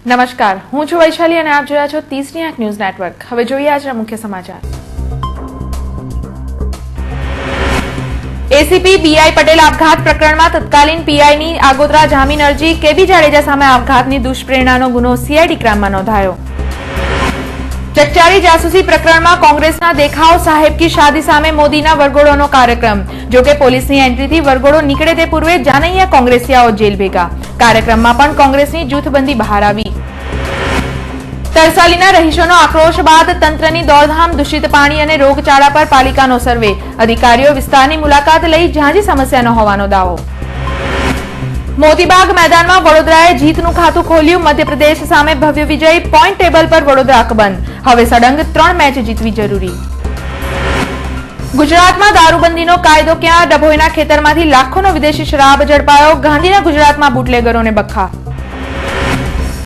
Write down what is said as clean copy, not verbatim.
નમસ્કાર, હું છું વૈશાલી અને આપ જોયા છો 30ની આંખ ન્યૂઝ નેટવર્ક। હવે જોઈએ આજના મુખ્ય સમાચાર। એસીપી બીઆઈ પટેલ આપઘાત પ્રકરણમાં તત્કાલીન પીઆઈની આગોતરા જામીન અરજી કેબી જાડેજા સામે આપઘાતની દુષ્પ્રેરણાનો ગુનો સીઆઈડી ક્રાઇમમાં નોંધાયો। ચકચારી જાસૂસી પ્રકરણમાં કોંગ્રેસના દેખાવ સાહેબ કી શાદી સામે મોદીના વરઘોડોનો કાર્યક્રમ। જોકે પોલીસની એન્ટ્રીથી વરઘોડો નીકળે તે પૂર્વે જાનૈયા કોંગ્રેસીયાઓ જેલ ભેગા। કાર્યક્રમમાં પણ કોંગ્રેસની જૂથબંધી બહાર આવી। તરસાલીના રહીશોનો આક્રોશ બાદ તંત્રની દોડધામ, દૂષિત પાણી અને રોગચાળા પર પાલિકાનો સર્વે। અધિકારીઓ વિસ્તારની મુલાકાત લઈ ઝાઝી સમસ્યા ન હોવાનો દાવો। મોતીબાગ મેદાનમાં વડોદરાએ જીતનું ખાતું ખોલ્યું। મધ્યપ્રદેશ સામે ભવ્ય વિજય। પોઈન્ટ ટેબલ પર વડોદરા અકબંધ। હવે સળંગ 3 મેચ જીતવી જરૂરી। ગુજરાતમાં દારૂબંધીનો કાયદો ક્યાં? ડભોઈના ખેતરમાંથી લાખોનો વિદેશી શરાબ ઝડપાયો। ગાંધીના ગુજરાતમાં બુટલેગરોને બખ્ખા।